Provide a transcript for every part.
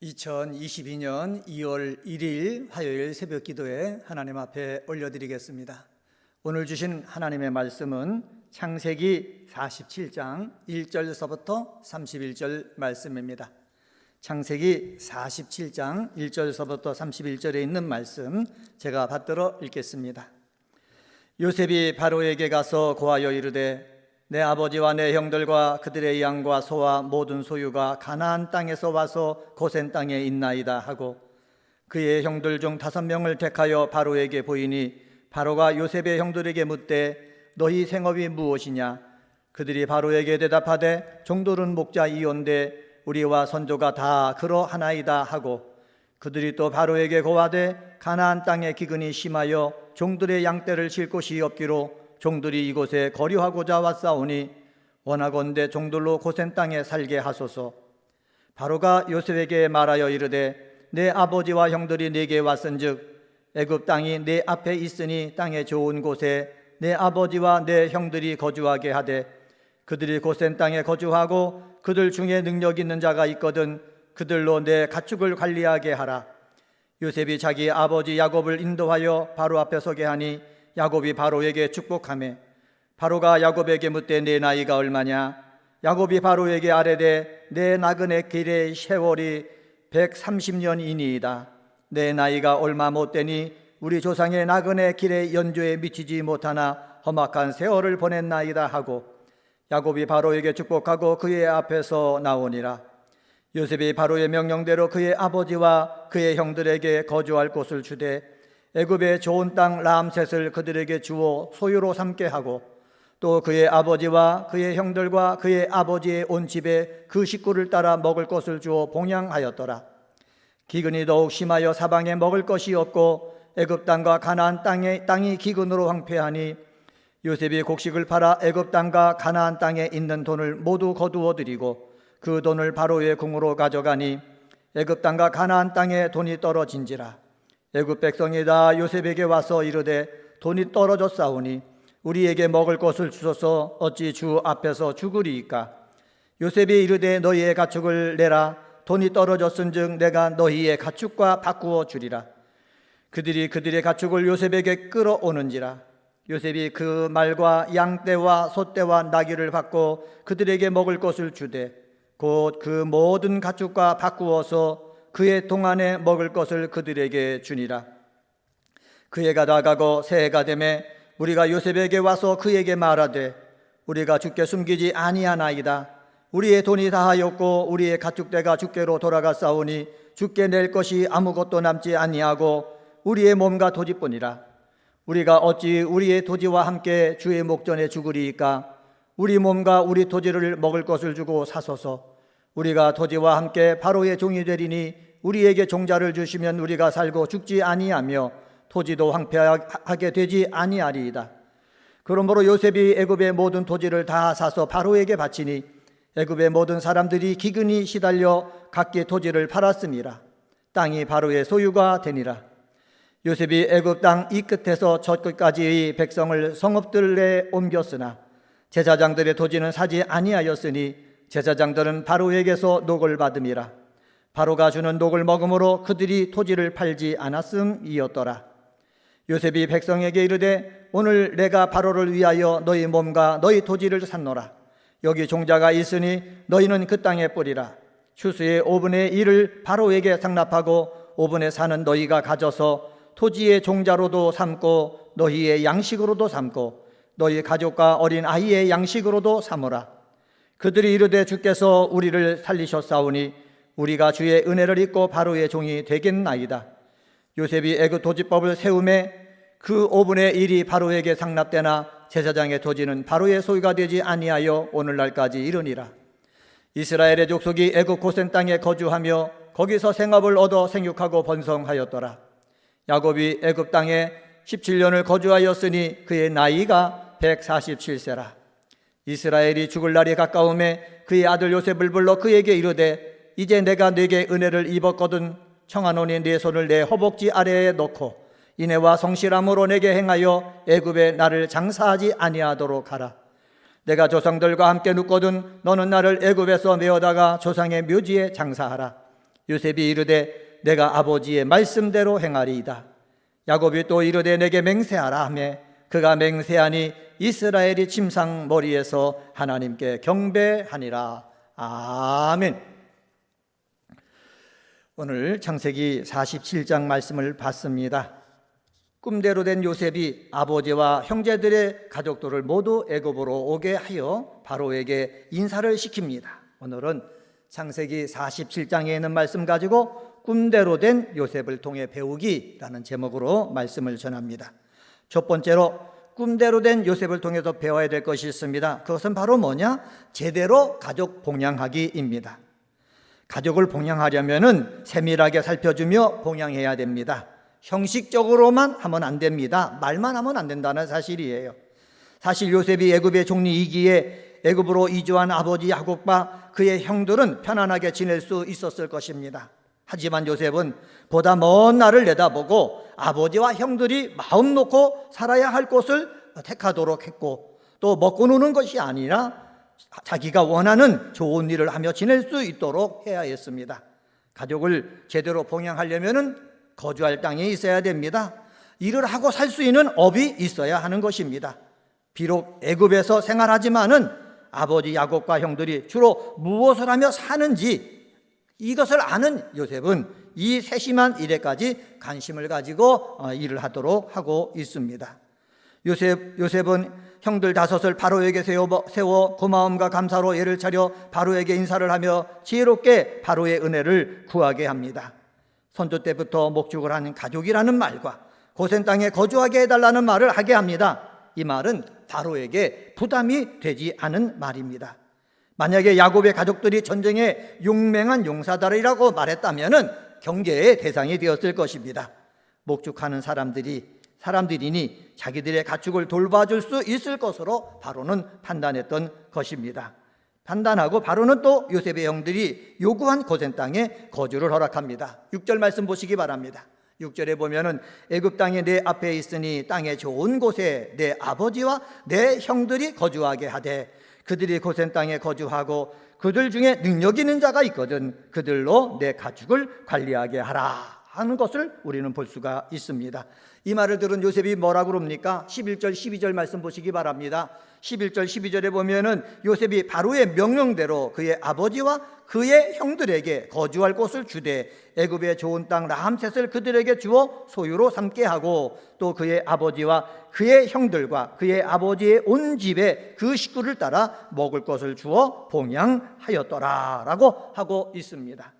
2022년 2월 1일 화요일 새벽 기도에 하나님 앞에 올려드리겠습니다. 오늘 주신 하나님의 말씀은 창세기 47장 1절서부터 31절 말씀입니다. 창세기 47장 1절서부터 31절에 있는 말씀 제가 받들어 읽겠습니다. 요셉이 바로에게 가서 고하여 이르되 내 아버지와 내 형들과 그들의 양과 소와 모든 소유가 가나안 땅에서 와서 고센 땅에 있나이다 하고 그의 형들 중 5명을 택하여 바로에게 보이니 바로가 요셉의 형들에게 묻되 너희 생업이 무엇이냐? 그들이 바로에게 대답하되 종들은 목자이온데 우리와 선조가 다 그러하나이다 하고 그들이 또 바로에게 고하되 가나안 땅에 기근이 심하여 종들의 양떼를 칠 곳이 없기로 종들이 이곳에 거류하고자 왔사오니 원하건대 종들로 고센 땅에 살게 하소서. 바로가 요셉에게 말하여 이르되 내 아버지와 형들이 네게 왔은즉 애굽 땅이 내 앞에 있으니 땅에 좋은 곳에 내 아버지와 내 형들이 거주하게 하되 그들이 고센 땅에 거주하고 그들 중에 능력 있는 자가 있거든 그들로 내 가축을 관리하게 하라. 요셉이 자기 아버지 야곱을 인도하여 바로 앞에 서게 하니 야곱이 바로에게 축복하매 바로가 야곱에게 묻되 내 나이가 얼마냐? 야곱이 바로에게 아뢰되 내 나그네 길의 세월이 130년이니이다. 내 나이가 얼마 못되니 우리 조상의 나그네 길의 연조에 미치지 못하나 험악한 세월을 보냈나이다 하고 야곱이 바로에게 축복하고 그의 앞에서 나오니라. 요셉이 바로의 명령대로 그의 아버지와 그의 형들에게 거주할 곳을 주되 애굽의 좋은 땅 람셋을 그들에게 주어 소유로 삼게 하고 또 그의 아버지와 그의 형들과 그의 아버지의 온 집에 그 식구를 따라 먹을 것을 주어 봉양하였더라. 기근이 더욱 심하여 사방에 먹을 것이 없고 애굽 땅과 가나안 땅이 기근으로 황폐하니 요셉이 곡식을 팔아 애굽 땅과 가나안 땅에 있는 돈을 모두 거두어 드리고 그 돈을 바로의 궁으로 가져가니 애굽 땅과 가나안 땅에 돈이 떨어진지라. 애굽 백성이 다 요셉에게 와서 이르되 돈이 떨어졌사오니 우리에게 먹을 것을 주소서. 어찌 주 앞에서 죽으리이까? 요셉이 이르되 너희의 가축을 내라. 돈이 떨어졌은즉 내가 너희의 가축과 바꾸어 주리라. 그들이 그들의 가축을 요셉에게 끌어오는지라. 요셉이 그 말과 양떼와 소떼와 나귀를 받고 그들에게 먹을 것을 주되 곧 그 모든 가축과 바꾸어서 그의 동안에 먹을 것을 그들에게 주니라. 그 해가 나가고 새해가 되매 우리가 요셉에게 와서 그에게 말하되 우리가 주께 숨기지 아니하나이다. 우리의 돈이 다하였고 우리의 가축대가 주께로 돌아갔사오니 주께 낼 것이 아무것도 남지 아니하고 우리의 몸과 토지뿐이라. 우리가 어찌 우리의 토지와 함께 주의 목전에 죽으리이까? 우리 몸과 우리 토지를 먹을 것을 주고 사소서. 우리가 토지와 함께 바로의 종이 되리니 우리에게 종자를 주시면 우리가 살고 죽지 아니하며 토지도 황폐하게 되지 아니하리이다. 그러므로 요셉이 애굽의 모든 토지를 다 사서 바로에게 바치니 애굽의 모든 사람들이 기근이 시달려 각기 토지를 팔았음이라. 땅이 바로의 소유가 되니라. 요셉이 애굽 땅 이 끝에서 저 끝까지의 백성을 성읍들에 옮겼으나 제사장들의 토지는 사지 아니하였으니 제사장들은 바로에게서 녹을 받음이라. 바로가 주는 녹을 먹음으로 그들이 토지를 팔지 않았음이었더라. 요셉이 백성에게 이르되 오늘 내가 바로를 위하여 너희 몸과 너희 토지를 샀노라. 여기 종자가 있으니 너희는 그 땅에 뿌리라. 추수의 5분의 1을 바로에게 상납하고 5분의 4는 너희가 가져서 토지의 종자로도 삼고 너희의 양식으로도 삼고 너희 가족과 어린 아이의 양식으로도 삼으라. 그들이 이르되 주께서 우리를 살리셨사오니 우리가 주의 은혜를 입고 바로의 종이 되겠나이다. 요셉이 애굽 토지법을 세우매 그 5분의 1이 바로에게 상납되나 제사장의 토지는 바로의 소유가 되지 아니하여 오늘날까지 이르니라. 이스라엘의 족속이 애굽 고센 땅에 거주하며 거기서 생업을 얻어 생육하고 번성하였더라. 야곱이 애굽 땅에 17년을 거주하였으니 그의 나이가 147세라. 이스라엘이 죽을 날이 가까움에 그의 아들 요셉을 불러 그에게 이르되 이제 내가 네게 은혜를 입었거든 청하노니 네 손을 내 허벅지 아래에 넣고 인애와 성실함으로 내게 행하여 애굽에 나를 장사하지 아니하도록 하라. 내가 조상들과 함께 눕거든 너는 나를 애굽에서 메어다가 조상의 묘지에 장사하라. 요셉이 이르되 내가 아버지의 말씀대로 행하리이다. 야곱이 또 이르되 내게 맹세하라 하매 그가 맹세하니 이스라엘이 침상 머리에서 하나님께 경배하니라. 아멘. 오늘 창세기 47장 말씀을 봤습니다. 꿈대로 된 요셉이 아버지와 형제들의 가족들을 모두 애굽으로 오게 하여 바로에게 인사를 시킵니다. 오늘은 창세기 47장에 있는 말씀 가지고 꿈대로 된 요셉을 통해 배우기라는 제목으로 말씀을 전합니다. 첫 번째로 꿈대로 된 요셉을 통해서 배워야 될 것이 있습니다. 그것은 바로 뭐냐? 제대로 가족 봉양하기입니다. 가족을 봉양하려면 세밀하게 살펴주며 봉양해야 됩니다. 형식적으로만 하면 안 됩니다. 말만 하면 안 된다는 사실이에요. 사실 요셉이 애굽의 총리 2기에 애굽으로 이주한 아버지 야곱과 그의 형들은 편안하게 지낼 수 있었을 것입니다. 하지만 요셉은 보다 먼 날을 내다보고 아버지와 형들이 마음 놓고 살아야 할 곳을 택하도록 했고, 또 먹고 노는 것이 아니라 자기가 원하는 좋은 일을 하며 지낼 수 있도록 해야 했습니다. 가족을 제대로 봉양하려면 거주할 땅에 있어야 됩니다. 일을 하고 살 수 있는 업이 있어야 하는 것입니다. 비록 애굽에서 생활하지만은 아버지 야곱과 형들이 주로 무엇을 하며 사는지 이것을 아는 요셉은 이 세심한 일에까지 관심을 가지고 일을 하도록 하고 있습니다. 요셉은 형들 5을 바로에게 세워 고마움과 감사로 예를 차려 바로에게 인사를 하며 지혜롭게 바로의 은혜를 구하게 합니다. 선조 때부터 목축을 하는 가족이라는 말과 고센 땅에 거주하게 해달라는 말을 하게 합니다. 이 말은 바로에게 부담이 되지 않은 말입니다. 만약에 야곱의 가족들이 전쟁에 용맹한 용사들이라고 말했다면 경계의 대상이 되었을 것입니다. 목축하는 사람들이니 자기들의 가축을 돌봐줄 수 있을 것으로 바로는 판단했던 것입니다. 판단하고 바로는 또 요셉의 형들이 요구한 고센 땅에 거주를 허락합니다. 6절 말씀 보시기 바랍니다. 6절에 보면은 애굽 땅이 내 앞에 있으니 땅의 좋은 곳에 내 아버지와 내 형들이 거주하게 하되 그들이 고센 땅에 거주하고 그들 중에 능력 있는 자가 있거든 그들로 내 가축을 관리하게 하라 하는 것을 우리는 볼 수가 있습니다. 이 말을 들은 요셉이 뭐라고 그럽니까? 11절 12절 말씀 보시기 바랍니다. 11절 12절에 보면은 요셉이 바로의 명령대로 그의 아버지와 그의 형들에게 거주할 곳을 주되 애굽의 좋은 땅 라함셋을 그들에게 주어 소유로 삼게 하고 또 그의 아버지와 그의 형들과 그의 아버지의 온 집에 그 식구를 따라 먹을 것을 주어 봉양하였더라 라고 하고 있습니다.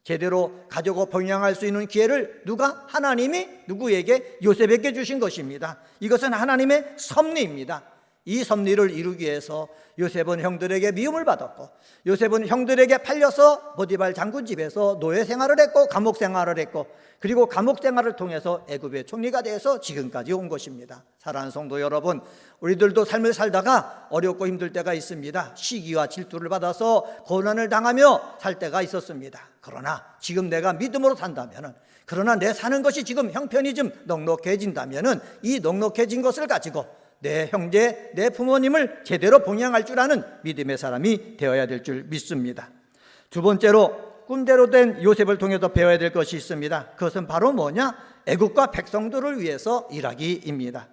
제대로 가족을 봉양할 수 있는 기회를 하나님이 누구에게? 요셉에게 주신 것입니다. 이것은 하나님의 섭리입니다. 이 섭리를 이루기 위해서 요셉은 형들에게 미움을 받았고 요셉은 형들에게 팔려서 보디발 장군 집에서 노예 생활을 했고 감옥 생활을 했고 그리고 감옥 생활을 통해서 애굽의 총리가 되어서 지금까지 온 것입니다. 사랑하는 성도 여러분, 우리들도 삶을 살다가 어렵고 힘들 때가 있습니다. 시기와 질투를 받아서 고난을 당하며 살 때가 있었습니다. 그러나 지금 내가 믿음으로 산다면은, 그러나 내 사는 것이 지금 형편이 좀 넉넉해진다면은 이 넉넉해진 것을 가지고 내 형제, 내 부모님을 제대로 봉양할 줄 아는 믿음의 사람이 되어야 될 줄 믿습니다. 두 번째로 꿈대로 된 요셉을 통해서 배워야 될 것이 있습니다. 그것은 바로 뭐냐? 애국과 백성들을 위해서 일하기입니다.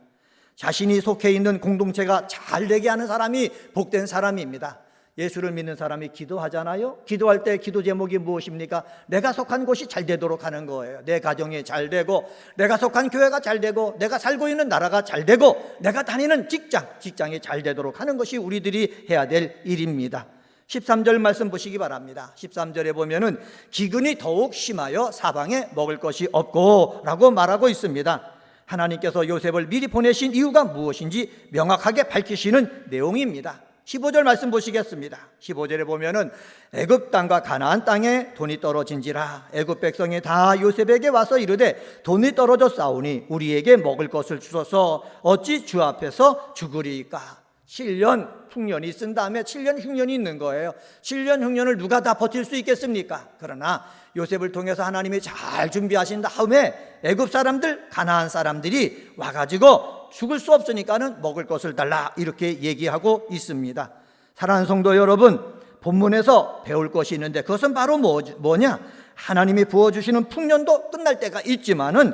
자신이 속해 있는 공동체가 잘 되게 하는 사람이 복된 사람입니다. 예수를 믿는 사람이 기도하잖아요. 기도할 때 기도 제목이 무엇입니까? 내가 속한 곳이 잘 되도록 하는 거예요. 내 가정이 잘 되고, 내가 속한 교회가 잘 되고, 내가 살고 있는 나라가 잘 되고, 내가 다니는 직장이 잘 되도록 하는 것이 우리들이 해야 될 일입니다. 13절 말씀 보시기 바랍니다. 13절에 보면은 기근이 더욱 심하여 사방에 먹을 것이 없고 라고 말하고 있습니다. 하나님께서 요셉을 미리 보내신 이유가 무엇인지 명확하게 밝히시는 내용입니다. 15절 말씀 보시겠습니다. 15절에 보면은 애굽 땅과 가나안 땅에 돈이 떨어진지라 애굽 백성이 다 요셉에게 와서 이르되 돈이 떨어져 싸우니 우리에게 먹을 것을 주소서 어찌 주 앞에서 죽으리까. 7년 흉년이 쓴 다음에 7년 흉년이 있는 거예요. 7년 흉년을 누가 다 버틸 수 있겠습니까? 그러나 요셉을 통해서 하나님이 잘 준비하신 다음에 애굽 사람들, 가나안 사람들이 와가지고 죽을 수 없으니까는 먹을 것을 달라 이렇게 얘기하고 있습니다. 사랑하는 성도 여러분, 본문에서 배울 것이 있는데 그것은 바로 뭐냐? 하나님이 부어주시는 풍년도 끝날 때가 있지만은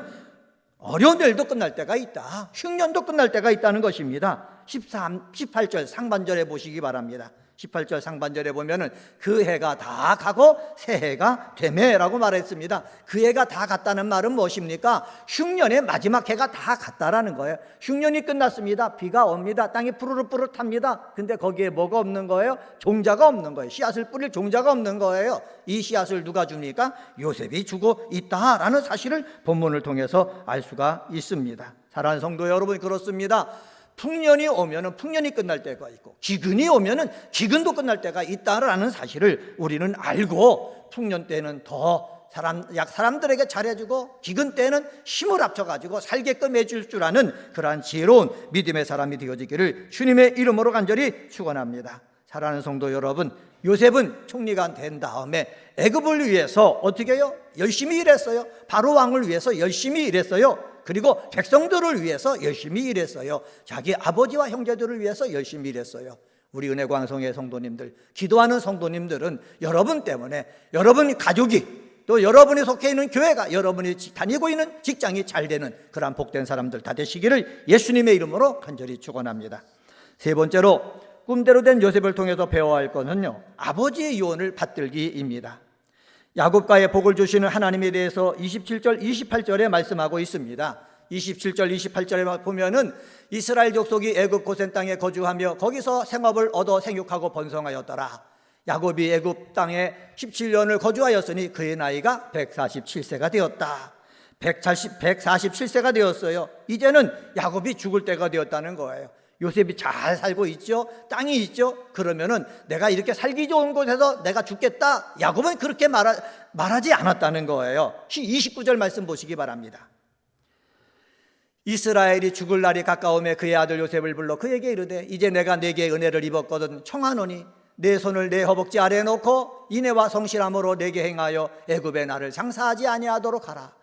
어려운 일도 끝날 때가 있다. 흉년도 끝날 때가 있다는 것입니다. 18절 상반절에 보시기 바랍니다. 18절 상반절에 보면은 그 해가 다 가고 새 해가 되매라고 말했습니다. 그 해가 다 갔다는 말은 무엇입니까? 흉년의 마지막 해가 다 갔다라는 거예요. 흉년이 끝났습니다. 비가 옵니다. 땅이 푸르릇푸릇합니다. 근데 거기에 뭐가 없는 거예요? 종자가 없는 거예요. 씨앗을 뿌릴 종자가 없는 거예요. 이 씨앗을 누가 줍니까? 요셉이 주고 있다라는 사실을 본문을 통해서 알 수가 있습니다. 사랑하는 성도 여러분, 그렇습니다. 풍년이 오면은 풍년이 끝날 때가 있고 기근이 오면은 기근도 끝날 때가 있다라는 사실을 우리는 알고 풍년 때는 더 사람들에게 잘해주고 기근 때는 힘을 합쳐가지고 살게끔 해줄 줄 아는 그러한 지혜로운 믿음의 사람이 되어지기를 주님의 이름으로 간절히 축원합니다. 사랑하는 성도 여러분, 요셉은 총리가 된 다음에 애굽을 위해서 어떻게 해요? 열심히 일했어요. 바로 왕을 위해서 열심히 일했어요. 그리고 백성들을 위해서 열심히 일했어요. 자기 아버지와 형제들을 위해서 열심히 일했어요. 우리 은혜광성의 성도님들, 기도하는 성도님들은 여러분 때문에 여러분 가족이 또 여러분이 속해 있는 교회가 여러분이 다니고 있는 직장이 잘 되는 그러한 복된 사람들 다 되시기를 예수님의 이름으로 간절히 축원합니다. 세 번째로 꿈대로 된 요셉을 통해서 배워야 할 것은요, 아버지의 유언을 받들기입니다. 야곱과의 복을 주시는 하나님에 대해서 27절, 28절에 말씀하고 있습니다. 27절, 28절에 보면은 이스라엘 족속이 애굽 고센 땅에 거주하며 거기서 생업을 얻어 생육하고 번성하였더라. 야곱이 애굽 땅에 17년을 거주하였으니 그의 나이가 147세가 되었다. 147세가 되었어요. 이제는 야곱이 죽을 때가 되었다는 거예요. 요셉이 잘 살고 있죠. 땅이 있죠. 그러면은 내가 이렇게 살기 좋은 곳에서 내가 죽겠다. 야곱은 그렇게 말하지 않았다는 거예요. 29절 말씀 보시기 바랍니다. 이스라엘이 죽을 날이 가까우며 그의 아들 요셉을 불러 그에게 이르되 이제 내가 네게 은혜를 입었거든 청하노니 내 손을 내 허벅지 아래에 놓고 인애와 성실함으로 내게 행하여 애굽의 나를 장사하지 아니하도록 하라.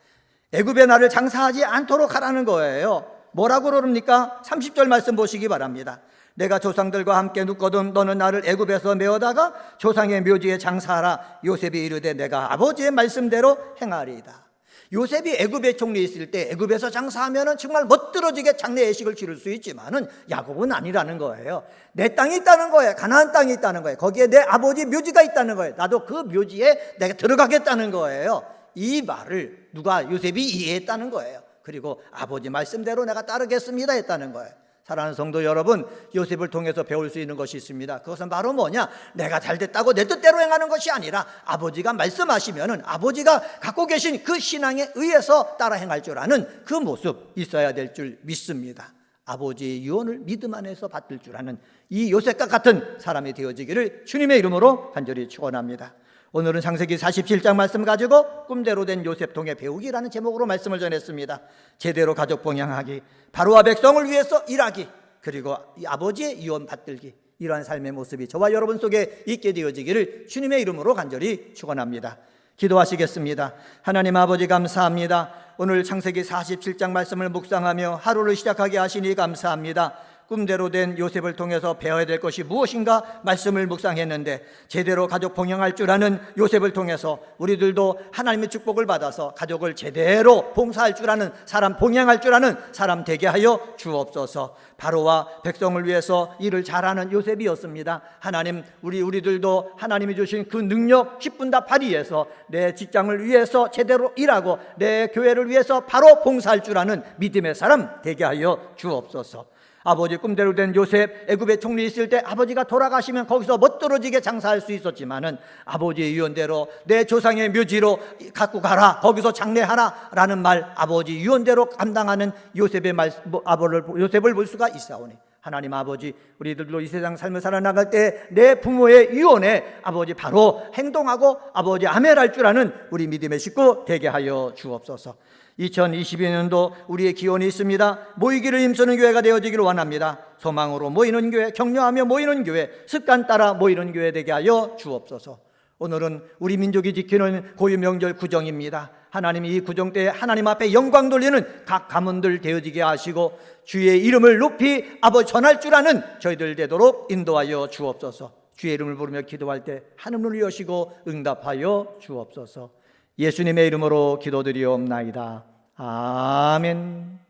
애굽의 나를 장사하지 않도록 하라는 거예요. 뭐라고 그럽니까? 30절 말씀 보시기 바랍니다. 내가 조상들과 함께 눕거든 너는 나를 애굽에서 메어다가 조상의 묘지에 장사하라. 요셉이 이르되 내가 아버지의 말씀대로 행하리이다. 요셉이 애굽에 총리 있을 때 애굽에서 장사하면은 정말 멋들어지게 장래 예식을 치를 수 있지만은 야곱은 아니라는 거예요. 내 땅이 있다는 거예요. 가나안 땅이 있다는 거예요. 거기에 내 아버지 묘지가 있다는 거예요. 나도 그 묘지에 내가 들어가겠다는 거예요. 이 말을 요셉이 이해했다는 거예요. 그리고 아버지 말씀대로 내가 따르겠습니다 했다는 거예요. 사랑하는 성도 여러분, 요셉을 통해서 배울 수 있는 것이 있습니다. 그것은 바로 뭐냐? 내가 잘됐다고 내 뜻대로 행하는 것이 아니라 아버지가 말씀하시면은 아버지가 갖고 계신 그 신앙에 의해서 따라 행할 줄 아는 그 모습 있어야 될 줄 믿습니다. 아버지의 유언을 믿음 안에서 받들 줄 아는 이 요셉과 같은 사람이 되어지기를 주님의 이름으로 간절히 축원합니다. 오늘은 창세기 47장 말씀 가지고 꿈대로 된 요셉 통해 배우기라는 제목으로 말씀을 전했습니다. 제대로 가족 봉양하기, 바로와 백성을 위해서 일하기, 그리고 아버지의 유언 받들기, 이러한 삶의 모습이 저와 여러분 속에 있게 되어지기를 주님의 이름으로 간절히 축원합니다. 기도하시겠습니다. 하나님 아버지 감사합니다. 오늘 창세기 47장 말씀을 묵상하며 하루를 시작하게 하시니 감사합니다. 꿈대로 된 요셉을 통해서 배워야 될 것이 무엇인가 말씀을 묵상했는데 제대로 가족 봉양할 줄 아는 요셉을 통해서 우리들도 하나님의 축복을 받아서 가족을 제대로 봉사할 줄 아는 사람, 봉양할 줄 아는 사람 되게 하여 주옵소서. 바로와 백성을 위해서 일을 잘하는 요셉이었습니다. 하나님, 우리들도 하나님이 주신 그 능력 10분 다 발휘해서 내 직장을 위해서 제대로 일하고 내 교회를 위해서 바로 봉사할 줄 아는 믿음의 사람 되게 하여 주옵소서. 아버지 꿈대로 된 요셉, 애굽에 총리 있을 때 아버지가 돌아가시면 거기서 멋들어지게 장사할 수 있었지만은 아버지의 유언대로 내 조상의 묘지로 갖고 가라, 거기서 장례하라 라는 말, 아버지 유언대로 감당하는 요셉을 볼 수가 있사오니 하나님 아버지, 우리들도 이 세상 삶을 살아나갈 때 내 부모의 유언에 아버지 바로 행동하고 아버지 아멘할 줄 아는 우리 믿음의 식구 되게 하여 주옵소서. 2022년도 우리의 기원이 있습니다. 모이기를 힘쓰는 교회가 되어지기를 원합니다. 소망으로 모이는 교회, 격려하며 모이는 교회, 습관 따라 모이는 교회 되게 하여 주옵소서. 오늘은 우리 민족이 지키는 고유명절 구정입니다. 하나님이 이 구정 때에 하나님 앞에 영광 돌리는 각 가문들 되어지게 하시고 주의 이름을 높이 아버지 전할 줄 아는 저희들 되도록 인도하여 주옵소서. 주의 이름을 부르며 기도할 때 하늘문을 여시고 응답하여 주옵소서. 예수님의 이름으로 기도드리옵나이다. 아멘.